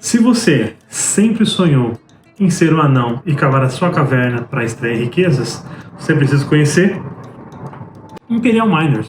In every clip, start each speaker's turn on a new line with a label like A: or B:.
A: Se você sempre sonhou em ser um anão e cavar a sua caverna para extrair riquezas, você precisa conhecer Imperial Miners,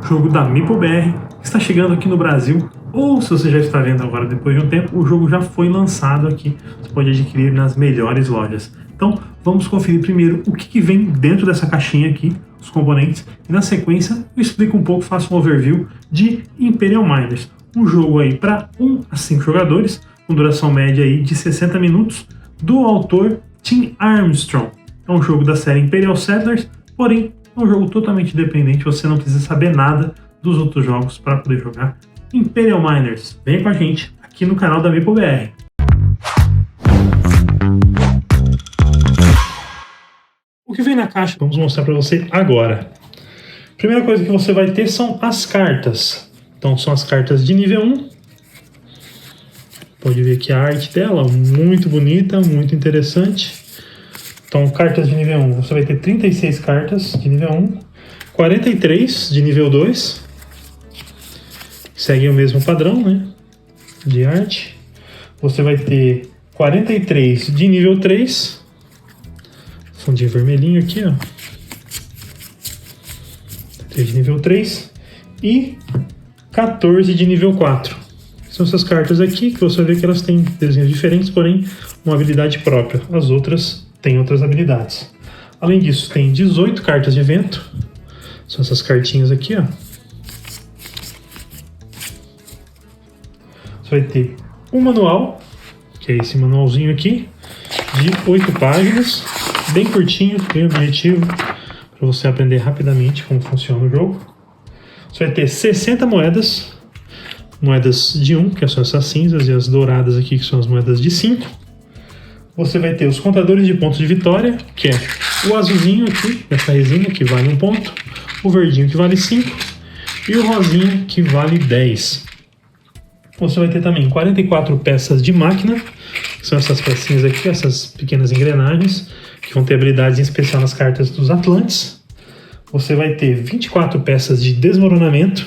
A: jogo da MeepleBR, que está chegando aqui no Brasil, ou se você já está vendo agora depois de um tempo, o jogo já foi lançado aqui, você pode adquirir nas melhores lojas. Então vamos conferir primeiro o que vem dentro dessa caixinha aqui, os componentes, e na sequência eu explico um pouco, faço um overview de Imperial Miners, um jogo aí para 1 a 5 jogadores, com duração média aí de 60 minutos, do autor Tim Armstrong. É um jogo da série Imperial Settlers, porém é um jogo totalmente independente, você não precisa saber nada dos outros jogos para poder jogar Imperial Miners. Vem com a gente aqui no canal da MeepleBR. O que vem na caixa, vamos mostrar para você agora. Primeira coisa que você vai ter são as cartas. Então são as cartas de nível 1. Pode ver aqui a arte dela, muito bonita, muito interessante. Então, cartas de nível 1, você vai ter 36 cartas de nível 1, 43 de nível 2. Seguem o mesmo padrão, né, de arte. Você vai ter 43 de nível 3. Fundinho vermelhinho aqui, ó. 3 de nível 3. E 14 de nível 4. São essas cartas aqui, que você vai ver que elas têm desenhos diferentes, porém uma habilidade própria. As outras têm outras habilidades. Além disso, tem 18 cartas de evento. São essas cartinhas aqui, ó. Você vai ter um manual, que é esse manualzinho aqui, de 8 páginas, bem curtinho, bem objetivo, para você aprender rapidamente como funciona o jogo. Você vai ter 60 moedas de 1, que são essas cinzas, e as douradas aqui, que são as moedas de 5. Você vai ter os contadores de pontos de vitória, que é o azulzinho aqui, essa resina, que vale 1 ponto, o verdinho, que vale 5, e o rosinha, que vale 10. Você vai ter também 44 peças de máquina, que são essas pecinhas aqui, essas pequenas engrenagens, que vão ter habilidades em especial nas cartas dos Atlantes. Você vai ter 24 peças de desmoronamento,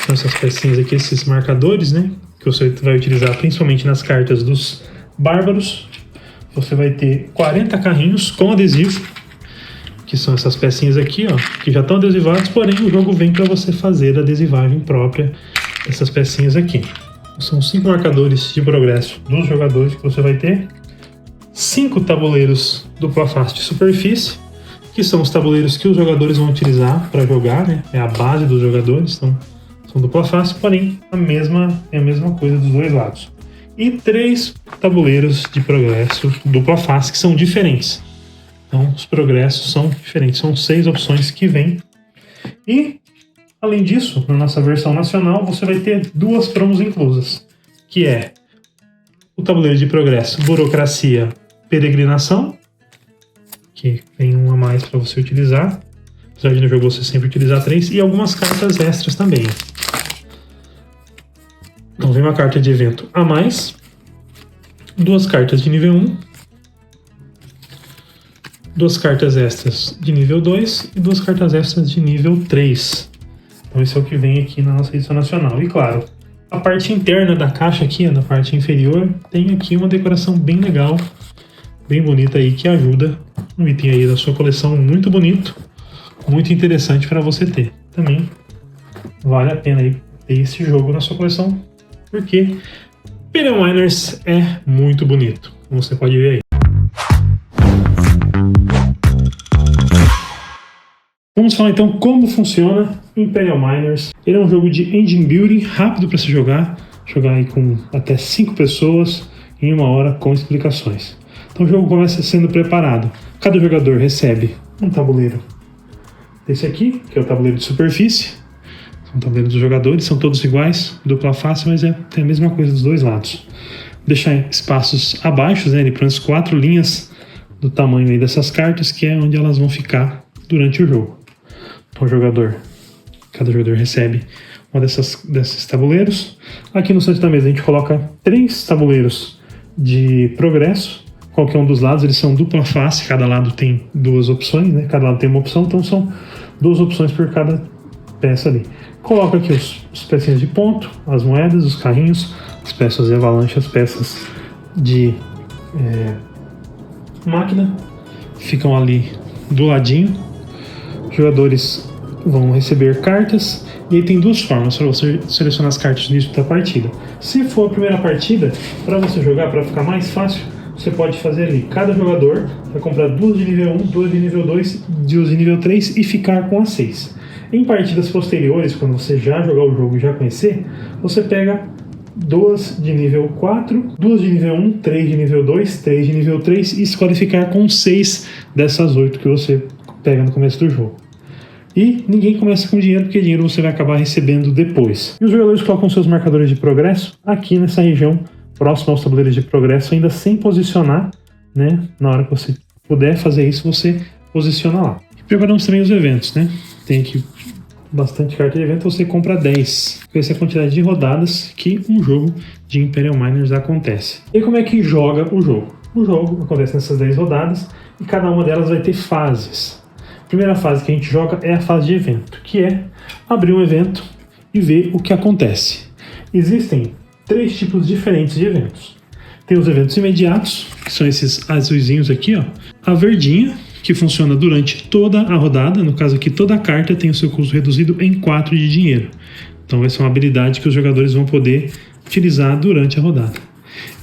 A: são essas pecinhas aqui, esses marcadores, né, que você vai utilizar principalmente nas cartas dos bárbaros. Você vai ter 40 carrinhos com adesivo, que são essas pecinhas aqui, ó, que já estão adesivados, porém o jogo vem para você fazer a adesivagem própria dessas pecinhas aqui. São 5 marcadores de progresso dos jogadores que você vai ter, 5 tabuleiros dupla face de superfície, que são os tabuleiros que os jogadores vão utilizar para jogar, né, é a base dos jogadores, então são dupla face, porém é a mesma coisa dos dois lados. E 3 tabuleiros de progresso dupla face que são diferentes. Então os progressos são diferentes, são 6 opções que vêm. E além disso, na nossa versão nacional, você vai ter 2 promos inclusas, que é o tabuleiro de progresso Burocracia Peregrinação, que vem um a mais para você utilizar, apesar de no jogo você sempre utilizar 3, e algumas cartas extras também. Então vem uma carta de evento a mais, 2 cartas de nível 1, 2 cartas extras de nível 2 e 2 cartas extras de nível 3. Então esse é o que vem aqui na nossa edição nacional. E claro, a parte interna da caixa aqui, na parte inferior, tem aqui uma decoração bem legal, bem bonita aí, que ajuda um item aí da sua coleção muito bonito, muito interessante para você ter. Também vale a pena aí ter esse jogo na sua coleção, porque Imperial Miners é muito bonito, como você pode ver aí. Vamos falar então como funciona Imperial Miners. Ele é um jogo de engine building, rápido para se jogar aí com até 5 pessoas em 1 hora com explicações. Então o jogo começa sendo preparado. Cada jogador recebe um tabuleiro desse aqui, que é o tabuleiro de superfície. São tabuleiros dos jogadores, são todos iguais, dupla face, mas tem a mesma coisa dos dois lados. Vou deixar espaços abaixo, né, de pelo menos 4 linhas do tamanho aí dessas cartas, que é onde elas vão ficar durante o jogo. Então cada jogador recebe um desses tabuleiros. Aqui no centro da mesa a gente coloca 3 tabuleiros de progresso. Qualquer um dos lados, eles são dupla face, cada lado tem 2 opções, né? Cada lado tem uma opção, então são 2 opções por cada peça ali. Coloca aqui os pecinhas de ponto, as moedas, os carrinhos, as peças de avalanche, as peças de máquina ficam ali do ladinho. Os jogadores vão receber cartas e aí tem duas formas para você selecionar as cartas no início da partida. Se for a primeira partida, para você jogar, para ficar mais fácil, você pode fazer ali, cada jogador vai comprar duas de nível 1, duas de nível 2, duas de nível 3 e ficar com as 6. Em partidas posteriores, quando você já jogar o jogo e já conhecer, você pega duas de nível 4, duas de nível 1, 3 de nível 2, 3 de nível 3 e escolhe ficar com 6 dessas 8 que você pega no começo do jogo. E ninguém começa com dinheiro, porque dinheiro você vai acabar recebendo depois. E os jogadores colocam seus marcadores de progresso aqui nessa região, próximo aos tabuleiros de progresso, ainda sem posicionar, né? Na hora que você puder fazer isso, você posiciona lá. E preparamos também os eventos, né? Tem aqui bastante carta de evento, você compra 10. Essa é a quantidade de rodadas que um jogo de Imperial Miners acontece. E como é que joga o jogo? O jogo acontece nessas 10 rodadas e cada uma delas vai ter fases. A primeira fase que a gente joga é a fase de evento, que é abrir um evento e ver o que acontece. Existem 3 tipos diferentes de eventos. Tem os eventos imediatos, que são esses azulzinhos aqui, ó. A verdinha, que funciona durante toda a rodada, no caso aqui toda a carta tem o seu custo reduzido em 4 de dinheiro. Então vai ser uma habilidade que os jogadores vão poder utilizar durante a rodada.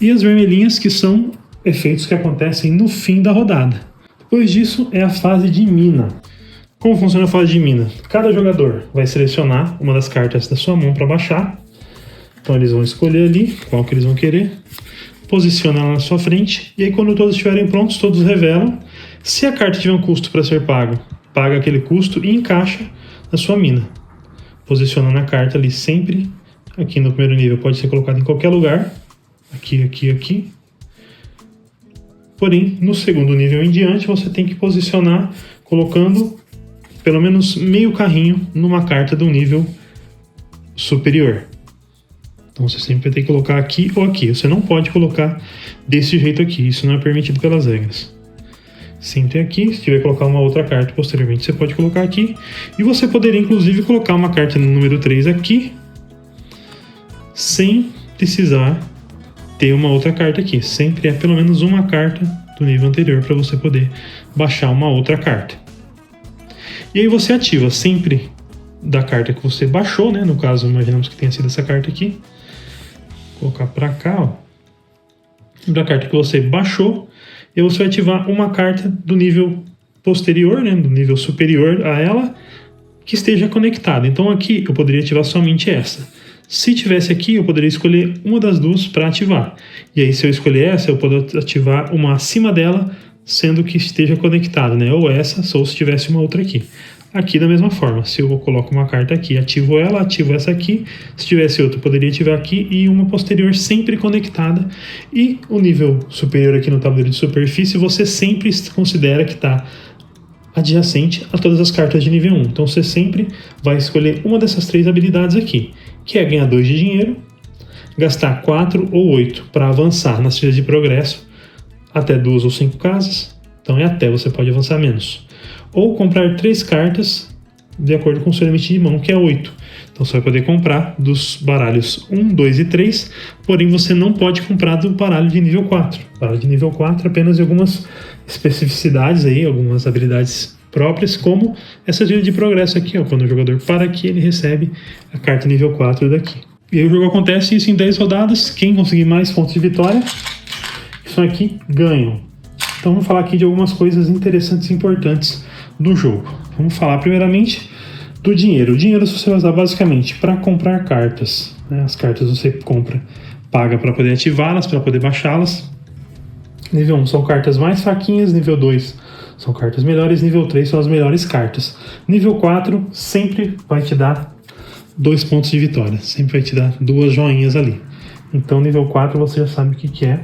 A: E as vermelhinhas, que são efeitos que acontecem no fim da rodada. Depois disso é a fase de mina. Como funciona a fase de mina? Cada jogador vai selecionar uma das cartas da sua mão para baixar. Então eles vão escolher ali qual que eles vão querer, posiciona ela na sua frente, e aí quando todos estiverem prontos, todos revelam. Se a carta tiver um custo para ser pago, paga aquele custo e encaixa na sua mina. Posicionando a carta ali sempre, aqui no primeiro nível pode ser colocado em qualquer lugar, aqui, aqui, aqui. Porém, no segundo nível em diante, você tem que posicionar colocando pelo menos meio carrinho numa carta do nível superior. Então você sempre vai ter que colocar aqui ou aqui. Você não pode colocar desse jeito aqui, isso não é permitido pelas regras. Sempre aqui, se tiver que colocar uma outra carta posteriormente, você pode colocar aqui. E você poderia inclusive colocar uma carta no número 3 aqui, sem precisar ter uma outra carta aqui. Sempre é pelo menos uma carta do nível anterior para você poder baixar uma outra carta. E aí você ativa sempre da carta que você baixou, né? No caso, imaginamos que tenha sido essa carta aqui. Vou colocar para cá, ó. Da carta que você baixou, e você vai ativar uma carta do nível posterior, né? Do nível superior a ela, que esteja conectada. Então aqui eu poderia ativar somente essa. Se tivesse aqui, eu poderia escolher uma das duas para ativar. E aí, se eu escolher essa, eu posso ativar uma acima dela, sendo que esteja conectada, né? Ou essa, ou se tivesse uma outra aqui. Aqui da mesma forma, se eu coloco uma carta aqui, ativo ela, ativo essa aqui. Se tivesse outra, eu poderia ativar aqui e uma posterior sempre conectada. E o nível superior aqui no tabuleiro de superfície, você sempre considera que está adjacente a todas as cartas de nível 1. Então você sempre vai escolher uma dessas 3 habilidades aqui, que é ganhar 2 de dinheiro, gastar 4 ou 8 para avançar nas filas de progresso até 2 ou 5 casas, então é até, você pode avançar menos. Ou comprar 3 cartas de acordo com o seu limite de mão, que é 8. Então você vai poder comprar dos baralhos 1, 2 e 3, porém você não pode comprar do baralho de nível 4. O baralho de nível 4 apenas de algumas especificidades aí, algumas habilidades próprias, como essa de progresso aqui, ó. Quando o jogador para aqui, ele recebe a carta nível 4 daqui. E aí o jogo acontece isso em 10 rodadas. Quem conseguir mais pontos de vitória, isso aqui ganham. Então vamos falar aqui de algumas coisas interessantes e importantes do jogo. Vamos falar primeiramente do dinheiro. O dinheiro você vai usar basicamente para comprar cartas, né? As cartas você compra, paga para poder ativá-las, para poder baixá-las. Nível 1 são cartas mais fraquinhas, nível 2 são cartas melhores, nível 3 são as melhores cartas. Nível 4 sempre vai te dar 2 pontos de vitória, sempre vai te dar 2 joinhas ali. Então nível 4 você já sabe o que é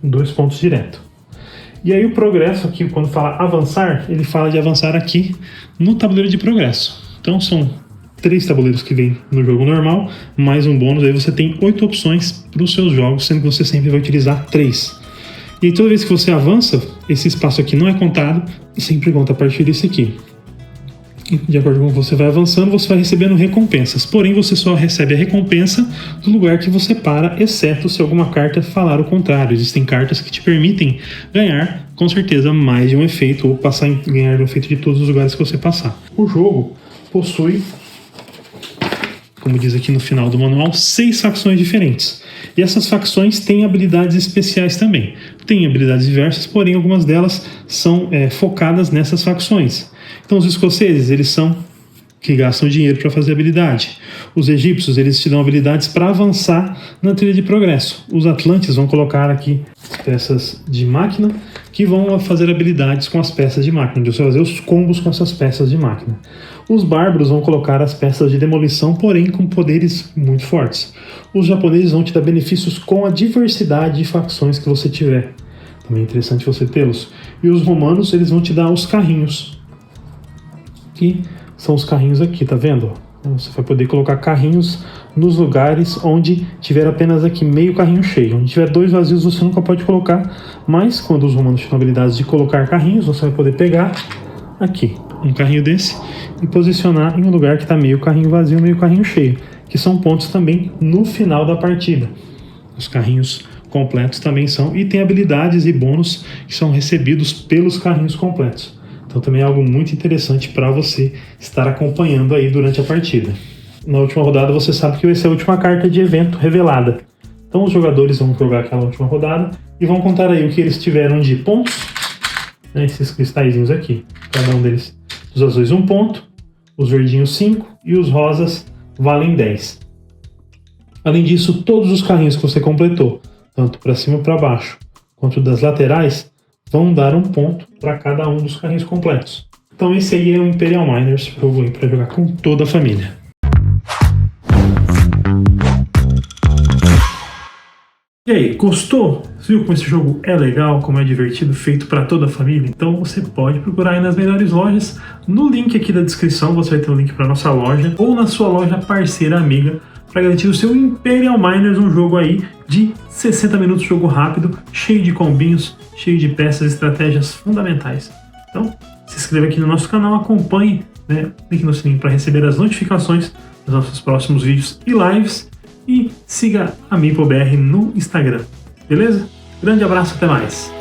A: 2 pontos direto. E aí o progresso aqui, quando fala avançar, ele fala de avançar aqui no tabuleiro de progresso. Então são 3 tabuleiros que vem no jogo normal, mais um bônus, aí você tem 8 opções para os seus jogos, sendo que você sempre vai utilizar 3. E aí, toda vez que você avança, esse espaço aqui não é contado, sempre conta a partir desse aqui. De acordo com o que você vai avançando, você vai recebendo recompensas. Porém, você só recebe a recompensa do lugar que você para, exceto se alguma carta falar o contrário. Existem cartas que te permitem ganhar, com certeza, mais de um efeito, ou ganhar o efeito de todos os lugares que você passar. O jogo possui, como diz aqui no final do manual, 6 facções diferentes. E essas facções têm habilidades especiais também. Tem habilidades diversas, porém algumas delas são focadas nessas facções. Então os escoceses, eles são que gastam dinheiro para fazer habilidade. Os egípcios, eles te dão habilidades para avançar na trilha de progresso. Os atlantes vão colocar aqui peças de máquina que vão fazer habilidades com as peças de máquina, onde você vai fazer os combos com essas peças de máquina. Os bárbaros vão colocar as peças de demolição, porém com poderes muito fortes. Os japoneses vão te dar benefícios com a diversidade de facções que você tiver. Também é interessante você tê-los. E os romanos, eles vão te dar os carrinhos. Que são os carrinhos aqui, tá vendo? Você vai poder colocar carrinhos nos lugares onde tiver apenas aqui meio carrinho cheio. Onde tiver 2 vazios você nunca pode colocar, mas quando os romanos tiverem habilidades de colocar carrinhos, você vai poder pegar aqui um carrinho desse e posicionar em um lugar que está meio carrinho vazio, meio carrinho cheio, que são pontos também no final da partida. Os carrinhos completos também são, e tem habilidades e bônus que são recebidos pelos carrinhos completos. Então também é algo muito interessante para você estar acompanhando aí durante a partida. Na última rodada você sabe que vai ser a última carta de evento revelada. Então os jogadores vão jogar aquela última rodada e vão contar aí o que eles tiveram de pontos, né, esses cristalzinhos aqui. Cada um deles, os azuis 1 ponto, os verdinhos 5 e os rosas valem 10. Além disso, todos os carrinhos que você completou, tanto para cima e para baixo, quanto das laterais, vão dar 1 ponto para cada um dos carrinhos completos. Então esse aí é o Imperial Miners, jogo para jogar com toda a família. E aí, gostou? Viu como esse jogo é legal, como é divertido, feito para toda a família? Então você pode procurar aí nas melhores lojas. No link aqui da descrição você vai ter um link para nossa loja ou na sua loja parceira amiga para garantir o seu Imperial Miners, um jogo aí de 60 minutos, jogo rápido, cheio de combinhos, cheio de peças e estratégias fundamentais. Então, se inscreva aqui no nosso canal, acompanhe, né, clique no sininho para receber as notificações dos nossos próximos vídeos e lives e siga a MeepleBR no Instagram, beleza? Grande abraço, até mais!